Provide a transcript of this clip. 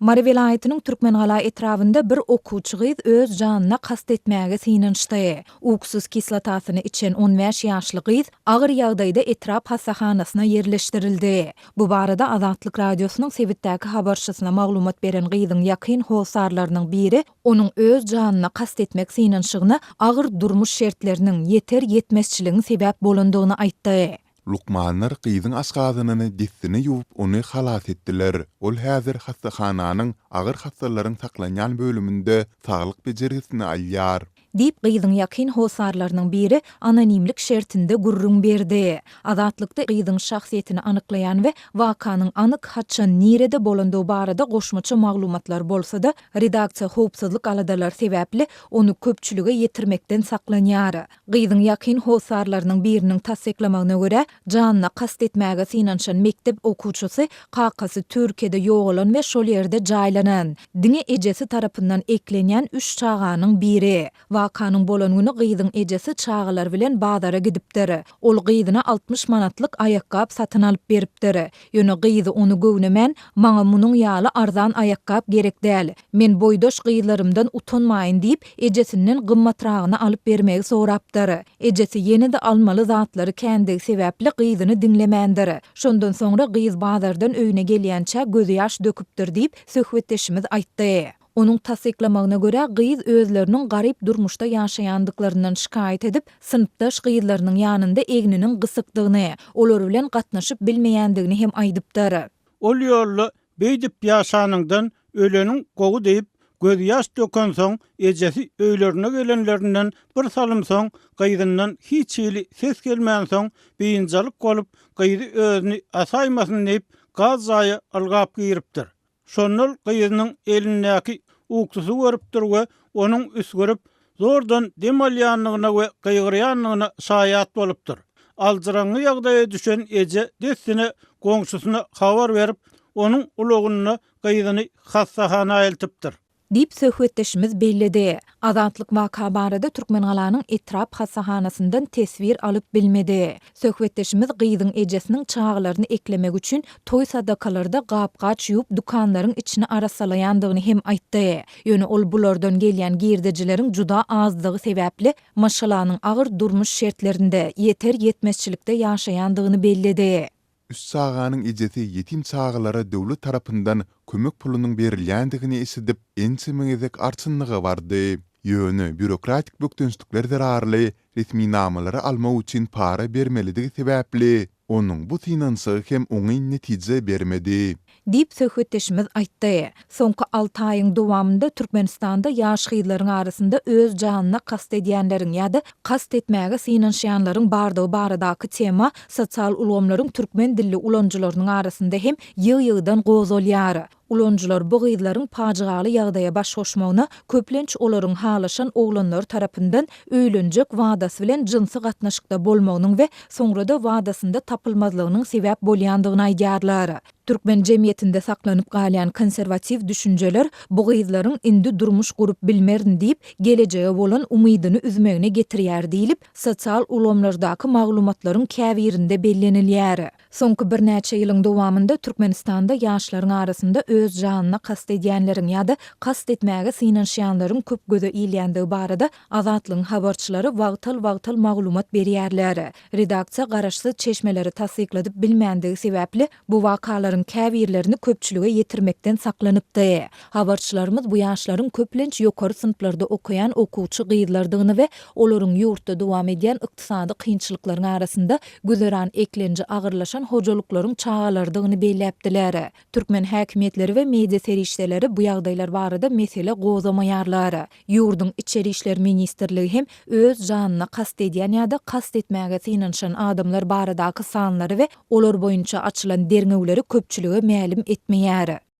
Mary vilayatynyň Türkmenhala etrafynda bir okuwçy gyz öz janyna kast etmäge synançdy. Uksuz kislatasyny içen 15 ýaşly gyz agyr ýagdaýda etraf hasahanasyna yerleşdirildi. Bu barada Azatlyk radiosynyň Sebitdäki habarçysyna maglumat beren gyzyň ýakyn howsarlarynyň biri onuň öz janyna kast etmek synançygyna agyr durmuş şertleriniň yeter yetmezçiligini sebäp bolandygyny aýtdy. Lukmanlar gyzyň aşgazynyny dissini ýuwup ony halas etdiler. Ol häzir hastahananyň agyr hastalarlaryň saklanýan bölüminde saglyk bejerisini alýar. Dip gyzyň ýakyn howsarlarynyň biri anonimlik şertinde gurrun berdi. Azatlykda gyzyň şahsiýetini anyklaýan we wakanyň anyk haçan nirede bolandygy barada goşmaça maglumatlar bolsa-da, redaksiýa howpsuzlyk aladalar sebäpli onu köpçülüge ýetirmekden saklanýar. Gyzyň ýakyn howsarlarynyň biriniň tasdiklamagyna görä, janyna kast etmäge synançan mektep okuwçysy kakasy Türkiýede ýogalan we şol ýerde jaýlanan. Diňe ejesi tarapyndan eklenýän 3 çaganyň biri. Wakanyň bolanyny gyzyň ejesi çağalar bilen bazara gidipdir. Ol gyzyna 60 manatlyk ayakkap satyn alyp beripdir. Ýöne gyzy onu göwnemen, maňa munyň ýaly arzan ayakkap gerek däl. Men boýdoş gyzlarymdan utanmaýyn diýip ejesinden gymmatragyny alyp bermegi sorapdyr. Ejesi ýene-de almaly zatlary kendigi sebäpli gyzyny dinlemendir. Şondan soňra gyz bazardan öýüne gelýänçä gözi ýaş döküpdir diýip söhbetdeşimiz aýtdy. Onun tasdiklamagyna görä gyz özleriniň garyp durmuşda ýaşaýandyklarynyň şikaýet edip, synpdaş gyzlarynyň ýanynda egniniň gysykdygyny, olar bilen gatnaşyp bilmeýändigini hem aýdypdyr. Ol ýolla beýdip ýaşanyňdan öleniň gowy diýip göz ýaş döken soň ejesi öýlerine gelenlerinden bir salym soň gyzyndan hiç ýyly ses gelmän soň beýinjalyk bolup gyzy özüni asaýmasyn diýip gaz jaýy algap giripdir. Şonol gyzynyň elindäki uksusy görüpdir we onuň üs görüp zordan dem alýanlygyna we gygyrýanlygyna şaýat bolupdyr. Aldyrangy ýagdaýa düşen eje dessine goňşusyna habar berip onuň ulagyny gyzyny hassahana eltipdir. Dip söhbetdeşimiz bellidi. Azatlyk waka barada Türkmenhalanyň etrap hasahanasyndan tesvir alyp bilmedi. Söhbetdeşimiz gyzyň ejesiniň çağlaryny eklemek üçin toý sadakalarda gap-gaç ýuwup dukanlaryň içine arasalaýandygyny hem aýtdy. Ýöne ol bulardan gelýän girdejileriň juda azdygy sebäpli maşalanyň agyr durmuş şertlerinde yeter yetmezçilikde ýaşaýandygyny bellidi. Üç çağanyň ejesi ýetim çağalara döwlet tarapyndan kömek pulunyň berilýändigini esidip ençimegizek arçynlygy bardy. Ýöne bürokratik bökdünçlikler zararly resmi namalary almak üçin para bermelidigi sebäpli onuň bu synançy hem oňy netije bermedi. Dip söhbetdeşimiz aýtdy. Soňky 6 aýyň dowamında Türkmenistanda ýaş gyzlaryň arasynda öz janyna kast edýänleriň ýa-da kast etmäge synanşýanlaryň bardygy baradaky tema sosial ulamlaryň türkmen dilli ulanjylarynyň arasynda hem ýyg-ýygdan gozalýar. Ulanjylar bu gyzlaryň pajigaly ýagdaýa baş goşmagyna köplenç olaryň halaşan oglanlar tarapyndan öýlenjek wadasy bilen jynsy gatnaşykda bolmagynyň we soňrada wadasynda tapylmazlygynyň sebäp bolýandygyny aýdýarlar. Türkmen jemgyýetinde saklanyp galýan konservativ düşünjeler bu gyzlaryň indi durmuş gurup bilmerdin diýip geleceğe bolan umydyny üzmegine getirýär diýilip, sosial ulamlardaky maglumatlaryň käbirinde bellenilýär. Soňky bir näçe ýylyň dowamında Türkmenistanda ýaşlaryň arasynda öz janyna kast edýänleriň ýa-da kast etmäge synanşýanlaryň köp göze ilýändigi barada Azatlyň habarçylary wagtal maglumat berýärler. Redaksiýa garaşsy çeşmeleri tasdikladyp bilmändige sebäpli bu wakalar käbirlerini köpçülüge ýetirmekden saklanypdy. Habarçylarymyz bu ýaşlaryň köplenç ýokary synplarda okuyan okuwçy gyzlardygyny we olaryň ýurtda dowam edýän ykdysady kynçylyklaryň arasynda güzeran eklenji agyrlaşan hojalyklaryň çağalardygyny belläpdiler. Türkmen häkimetleri we media serişdeleri bu ýagdaýlar barada mesele gozamaýarlar. Ýurduň içeri işler ministrligi hem öz janyna kast edýän ýa-da kast etmäge synanşan adamlar baradaky sanlary we olar boýunça açylan derňewleri köpçülüge mälim etmeýär.